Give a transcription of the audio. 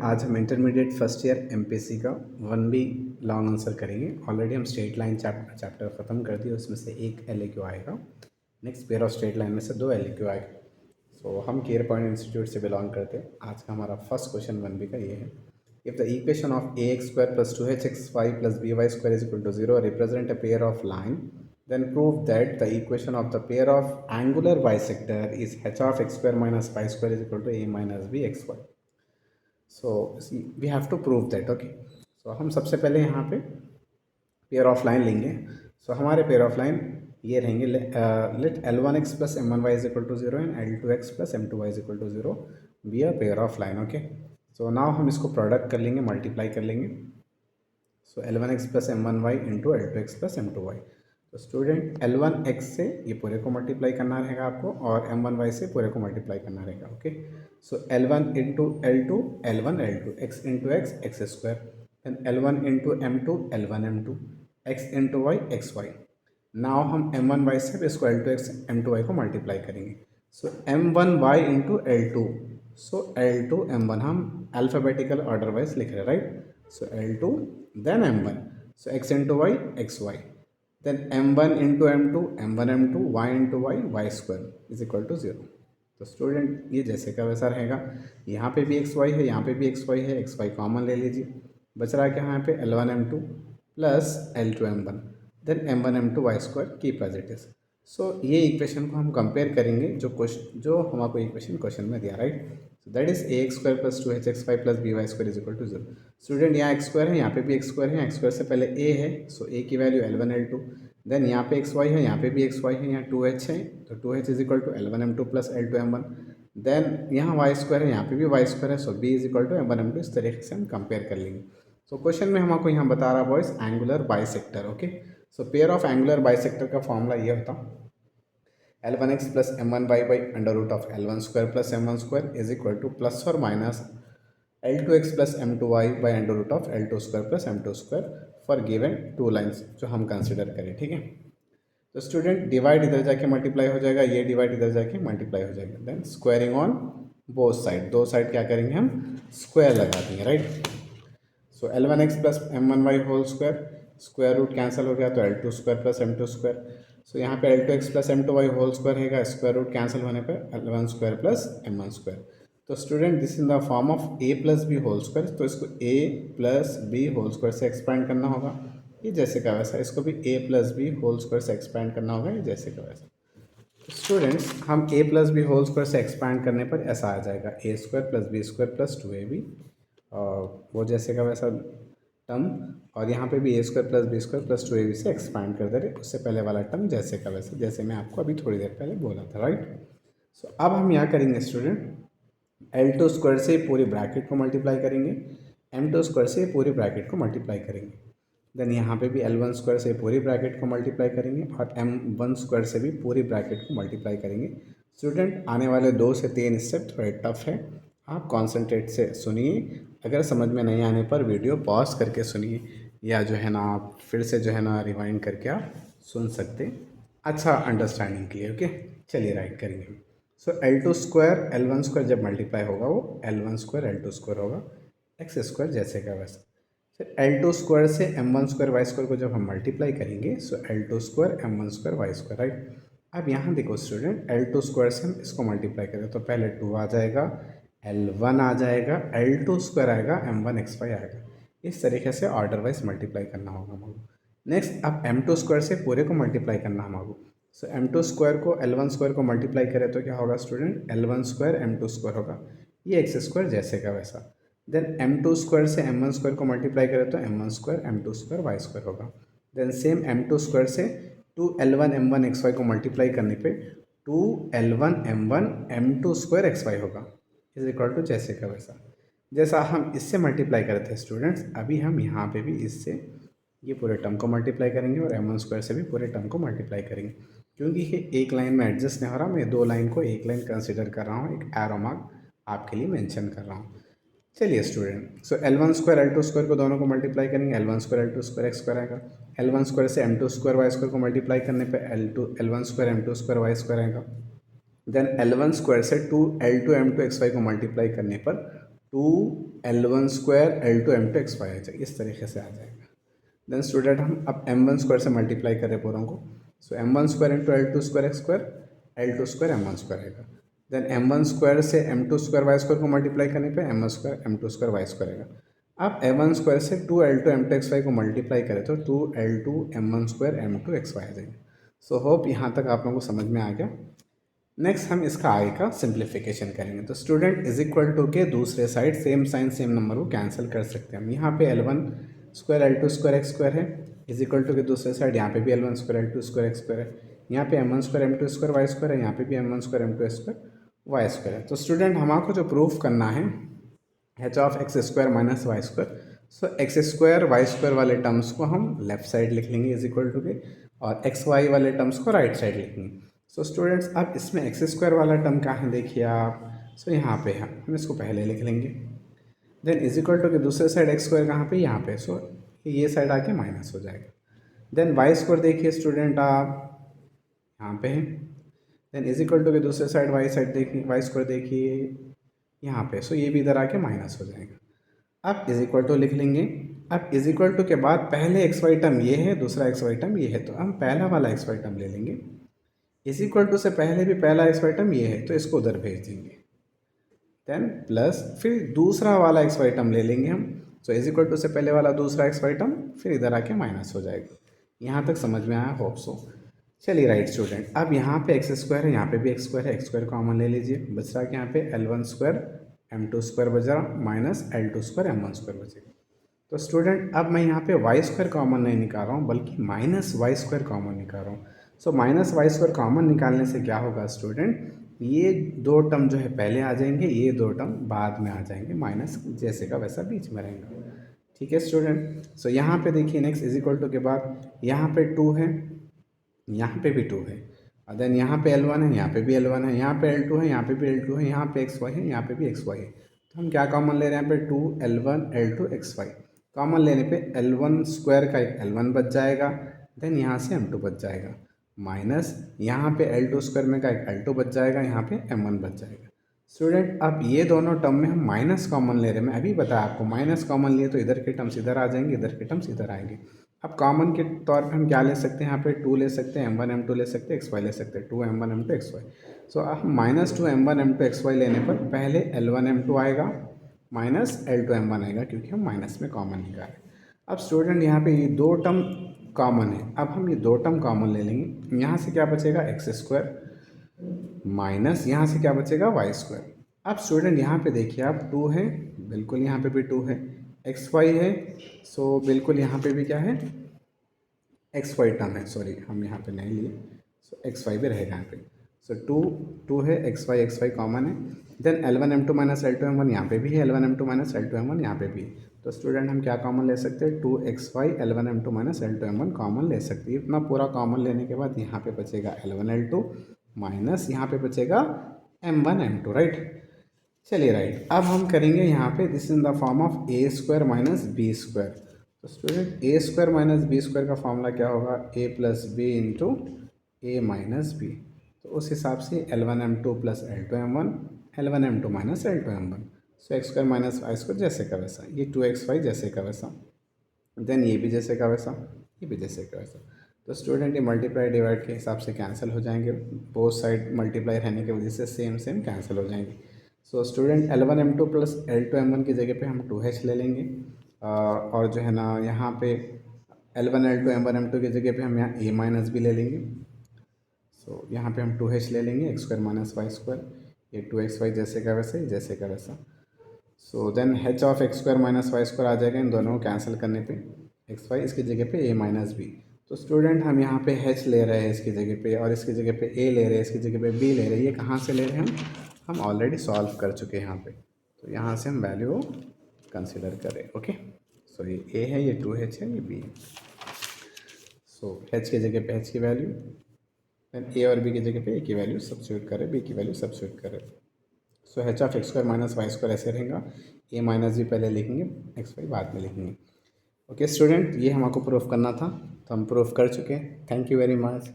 आज हम intermediate first year MPC का 1B लॉन्ग आंसर करेंगे। ऑलरेडी हम स्ट्रेट लाइन चैप्टर ख़त्म कर दिए, उसमें से एक LAQ आएगा। Next pair of straight line में से 2 LAQ आएगा। सो हम केयर पॉइंट इंस्टीट्यूट से बिलोंग करते हैं। आज का हमारा फर्स्ट क्वेश्चन 1B का ये है, if the equation of ax² + 2hxy + by² is equal to 0 represent a pair of line, then prove that the equation of the pair of angular bisector is h of x² - y² is equal to a minus b xy. So we have to prove that. Okay, so हम सबसे पहले यहाँ पे pair of line लेंगे। सो हमारे pair of line ये रहेंगे, late L1x + M1y is equal to 0 and L2x + M2y is equal to 0 be a pair of line. Okay, so now हम इसको प्रोडक्ट कर लेंगे, मल्टीप्लाई कर लेंगे। सो L1x + M1y into L2x + M2y। तो स्टूडेंट L1x से ये पूरे को मल्टीप्लाई करना रहेगा आपको, और M1y से पूरे को मल्टीप्लाई करना रहेगा। Okay, so L1 into L2 L1 L2 x into x x², then L1 into M2 L1 M2 x into y xy। Now हम M1y से इसको L2x M2y को मल्टीप्लाई करेंगे। सो M1y इंटू L2, सो L2 M1 हम alphabetical order wise लिख रहे हैं, right. So L2 then M1, so x into y xy, then M1 into M2 M1 M2 y into y y² is equal to 0। तो student ये जैसे का वैसा रहेगा। यहाँ पे भी xy है, यहाँ पे भी xy है, xy कॉमन ले लीजिए। बच रहा है क्या यहाँ पे L1 M2 plus L2 M1 then M1 M2 y² keep as it is. So ये इक्वेशन को हम कंपेयर करेंगे जो हमको इक्वेशन क्वेश्चन में दिया, right. So that is ax² + 2hxy + by² is equal to 0। Student यहाँ x² है, यहाँ पे भी x² है, x² से पहले a है, सो a की वैल्यू L1 L2, देन यहाँ पे xy है, यहाँ पे भी xy है, यहाँ 2h है, तो 2h is equal to L1 M2 plus L2 M1, then यहाँ y² है, यहाँ पे भी y² है, so b is equal to M1 M2। इस तरीके से हम कंपेयर कर लेंगे। सो क्वेश्चन में हमको यहाँ बता रहा बॉयस angular bisector. Okay, so pair of angular bisector का फॉर्मूला ये होता L1x + M1y / L1² + M1² is equal to plus और minus L2x + M2y / L2² + M2² for given two lines जो हम कंसिडर करें, ठीक है। तो स्टूडेंट डिवाइड इधर जाके मल्टीप्लाई हो जाएगा, ये डिवाइड इधर जाके मल्टीप्लाई हो जाएगा, then squaring on both side, दो साइड क्या करेंगे हम स्क्वायर लगा देंगे, right. So L1x + M1y whole square root cancel हो गया, तो L2² + M2²। सो यहाँ पे L2x + M2y होल स्क्वायर रहेगा, स्क्वायर रूट कैंसिल होने पर L1² + M1²। तो student this in the form of a + b whole square, तो इसको a + b होल स्क्वायर से एक्सपेंड करना होगा, ये जैसे का वैसा। इसको भी a + b होल स्क्वायर से एक्सपेंड करना होगा, ये जैसे का वैसा। स्टूडेंट्स हम a + b होल स्क्वायर से एक्सपेंड करने पर ऐसा आ जाएगा a² + b² + 2ab, और वो जैसे का वैसा टर्म, और यहाँ पे भी a² + b² + 2ab से एक्सपांड कर दे रहे, उससे पहले वाला टर्म जैसे का वैसे, जैसे मैं आपको अभी थोड़ी देर पहले बोला था, राइट। सो अब हम यहाँ करेंगे स्टूडेंट L2² से पूरी ब्रैकेट को मल्टीप्लाई करेंगे, M2² से पूरी ब्रैकेट को मल्टीप्लाई करेंगे, देन यहाँ पे भी L1² से पूरी ब्रैकेट को मल्टीप्लाई करेंगे, और M1² से भी पूरी ब्रैकेट को मल्टीप्लाई करेंगे। स्टूडेंट आने वाले 2 से 3 स्टेप थोड़े टफ है, आप कॉन्सेंट्रेट से सुनिए। अगर समझ में नहीं आने पर वीडियो पॉज करके सुनिए, या जो है ना आप फिर से जो है ना रिवाइंड करके आप सुन सकते, अच्छा अंडरस्टैंडिंग के लिए। ओके, चलिए राइट करेंगे। सो L2² L1² जब मल्टीप्लाई होगा वो L1² L2² होगा, x² जैसे का वैसा। फिर L2² से M1² y² को जब हम मल्टीप्लाई करेंगे, सो L2² M1² y², राइट। अब यहाँ देखो स्टूडेंट L2² से हम इसको मल्टीप्लाई करें तो पहले 2 आ जाएगा, L1 आ जाएगा, L2² आएगा, M1 xy आएगा। इस तरीके से ऑर्डर वाइज मल्टीप्लाई करना होगा हमको। नेक्स्ट अब M2² से पूरे को मल्टीप्लाई करना हमको। सो M2² को L1² को मल्टीप्लाई करें तो क्या होगा स्टूडेंट L1² M2² होगा, ये x² जैसे का वैसा। देन M2² से M1² को मल्टीप्लाई करें तो M1² M2² y² होगा। देन सेम M2² से 2L1 M1 xy को मल्टीप्लाई करने पे 2L1 M1 M2² xy होगा, इज इक्वल टू जैसे का वैसा। जैसा हम इससे मल्टीप्लाई करते हैं स्टूडेंट्स, अभी हम यहाँ पे भी इससे ये पूरे टर्म को मल्टीप्लाई करेंगे, और M1² से भी पूरे टर्म को मल्टीप्लाई करेंगे। क्योंकि ये एक लाइन में एडजस्ट नहीं हो रहा, मैं 2 लाइन को एक लाइन कंसिडर कर रहा हूँ, एक एरो मार्क आपके लिए मेंशन कर रहा हूँ। चलिए स्टूडेंट, सो L1² L2² को दोनों को मल्टीप्लाई करेंगे, L1² L2² x² आएगा। L1² से M2² y² को मल्टीप्लाई करने पे L1² M2² y² आएगा। देन L1² से 2L2 M2 xy को मल्टीप्लाई करने पर 2L1 square L2 M2 XY आ जाएगा, इस तरीके से आ जाएगा। देन स्टूडेंट हम अब M1 स्क्वायर से मल्टीप्लाई करें पूरों को, सो M1 square into L2 square x square, L2 square M1 square आएगा। देन M1 स्क्वायर से M2 स्क्वायर वाई स्क्वायर को मल्टीप्लाई करने पे M1 square M2 square y square आएगा। अब M1 स्क्वायर से 2L2 M2 XY को मल्टीप्लाई करें तो 2L2 M1 square M2 XY आ जाएगा। सो होप यहाँ तक आप लोगों को समझ में आ गया। नेक्स्ट हम इसका आगे का सिंप्लीफिकेशन करेंगे। तो स्टूडेंट इज इक्वल टू के दूसरे side same sign same number को कैंसिल कर सकते हैं हम। यहाँ पे L1 square L2 square x square है, इज इक्वल टू के दूसरे साइड यहाँ पे भी L1 square L2 square x square है, यहाँ पे M1 square M2 square y square है, यहाँ पे भी M1 square M2 square y square है। तो स्टूडेंट हमको जो प्रूफ करना है h of x square minus Y square, so x square y square वाले टर्म्स को हम लेफ्ट साइड लिख लेंगे इज इक्वल टू के, और एक्स वाई वाले टर्म्स को राइट साइड लिखेंगे। सो स्टूडेंट्स अब इसमें एक्स स्क्वायर वाला टर्म कहाँ है देखिए आप, सो यहाँ पे है, हम इसको पहले लिख लेंगे। देन इज इक्वल टू के दूसरे साइड एक्स स्क्वायर कहाँ पे, यहाँ पे, सो ये साइड आके माइनस हो जाएगा। देन वाई स्क्वायर देखिए स्टूडेंट आप यहाँ पे है, देन इज इक्वल टू के दूसरे साइड वाई साइड देखिए, वाई स्क्वायर देखिए यहाँ पे, सो ये भी इधर आके माइनस हो जाएगा। अब इज इक्वल टू लिख लेंगे। अब इज इक्वल टू के बाद पहले एक्स वाई टर्म ये है, दूसरा एक्स वाई टर्म ये है, तो हम पहला वाला एक्स वाई टर्म ले लेंगे। इज इक्वल टू से पहले भी पहला एक्स वाई टर्म ये है, तो इसको उधर भेज देंगे। देन प्लस फिर दूसरा वाला एक्स वाई टर्म ले लेंगे हम, सो इज इक्वल टू से पहले वाला दूसरा एक्स वाई टर्म फिर इधर आके माइनस हो जाएगा। यहाँ तक समझ में आया होप सो। चलिए राइट स्टूडेंट, अब यहाँ पे एक्स स्क्वायर है, यहाँ पे भी एक्स स्क्वायर है, एक्स स्क्वायर कॉमन ले लीजिए, बच रहा कि यहाँ पे L1 स्क्वायर M2 स्क्वायर बच रहा minus L2 square M1 square बचेगा। तो स्टूडेंट अब मैं यहाँ पे वाई स्क्वायर कॉमन नहीं निकाल रहा हूँ, बल्कि माइनस वाई स्क्वायर कॉमन निकाल रहा हूँ। So minus Y square common निकालने से क्या होगा स्टूडेंट, ये दो टर्म जो है पहले आ जाएंगे, ये दो टर्म बाद में आ जाएंगे, माइनस जैसे का वैसा बीच में रहेगा। ठीक है स्टूडेंट, सो यहाँ पे देखिए नेक्स्ट इज इक्वल टू के बाद यहाँ पे 2 है, यहाँ पे भी 2 है, और देन यहाँ पे L1 है, यहाँ पे भी L1 है, यहाँ पे L2 है, यहाँ पे भी L2 है, यहाँ पे XY है, यहाँ पे भी XY है। तो हम क्या कॉमन ले रहे हैं यहाँ पे 2L1 L2 XY कॉमन लेने पे L1 स्क्वायर का एक L1 बच जाएगा, देन यहाँ से M2 बच जाएगा, माइनस यहाँ पे L2 स्क्वायर में का एक L2 बच जाएगा, यहाँ पे M1 बच जाएगा। स्टूडेंट अब ये दोनों टर्म में हम माइनस कॉमन ले रहे हैं, मैं अभी बताया आपको माइनस कॉमन लिए तो इधर के टर्म्स इधर आ जाएंगे, इधर के टर्म्स इधर आएंगे। अब कॉमन के तौर पे हम क्या ले सकते हैं, यहाँ पे 2 ले सकते हैं, M1 M2 ले सकते हैं, XY ले सकते हैं, 2 M1 M2 XY। सो अब माइनस 2 M1 M2 XY लेने पर पहले L1 M2 आएगा माइनस L2 M1 आएगा, क्योंकि हम माइनस में कॉमन निकाले। अब स्टूडेंट यहाँ पे ये दो टर्म कॉमन है, अब हम ये दो टर्म कॉमन ले लेंगे। यहाँ से क्या बचेगा एक्स स्क्वायर माइनस यहाँ से क्या बचेगा वाई स्क्वायर। अब स्टूडेंट यहाँ पे देखिए आप 2 है, बिल्कुल यहाँ पे भी 2 है, एक्स वाई है, सो बिल्कुल यहाँ पे भी क्या है एक्स वाई टर्म है, सॉरी हम यहाँ पे नहीं लिए, सो एक्स वाई भी रहेगा यहाँ पे। सो 2 है, एक्स वाई कॉमन है, then L1 M2 minus L2 M1 यहाँ पे भी है, L1 M2 minus L2 M1 यहाँ पे भी है। तो स्टूडेंट हम क्या कॉमन ले सकते हैं, 2XY L1 M2 minus L2 M1 common ले सकते हैं। इतना पूरा कॉमन लेने के बाद यहाँ पे बचेगा L1 L2 माइनस यहाँ पे बचेगा M1 M2 राइट। चलिए राइट, अब हम करेंगे यहाँ पे this in the form of A square minus B square. तो student A square minus B square का फॉर्मूला क्या होगा, A plus B into A minus B. तो उस हिसाब से L1 M2 plus L2 M1 L1 M2 minus L2 M1। So x square minus Y square जैसे का वैसा, ये 2XY जैसे का वैसा, देन ये भी जैसे का वैसा, ये भी जैसे का वैसा। तो स्टूडेंट ये मल्टीप्लाई डिवाइड के हिसाब से कैंसिल हो जाएंगे, बोथ साइड मल्टीप्लाई रहने की वजह से सेम सेम कैंसिल हो जाएंगे। So student L1 M2 plus L2 M1 की जगह पे हम 2H ले लेंगे, और जो है ना यहाँ पे L1 L2 M1 M2 की जगह पे हम यहाँ a माइनस भी ले लेंगे। सो यहाँ पे हम 2H ले लेंगे, X square minus Y square, ये 2XY जैसे का वैसे जैसे का वैसा। So then h of x square minus Y square आ जाएगा, इन दोनों को कैंसिल करने पे एक्स वाई, इसकी जगह पे a माइनस बी। तो स्टूडेंट हम यहाँ पे h ले रहे हैं इसकी जगह पे, और इसकी जगह पे a ले रहे हैं, इसकी जगह पे b ले रहे हैं। ये कहाँ से ले रहे हैं हम ऑलरेडी सॉल्व कर चुके हैं यहाँ पे, तो यहाँ से हम वैल्यू कंसिडर करें। ओके, सो ये a है, ये 2H है, ये b है। सो h की जगह पे h की वैल्यू, देन a और b की जगह पे a की वैल्यू सब्स्टिट्यूट करें, b की वैल्यू सब्स्टिट्यूट करें। So h of x square minus Y square ऐसे रहेगा, a माइनस बी पहले लिखेंगे, एक्स वाई बाद में लिखेंगे। ओके स्टूडेंट, ये हमको प्रूफ करना था, तो हम प्रूफ कर चुके हैं। Thank you very much.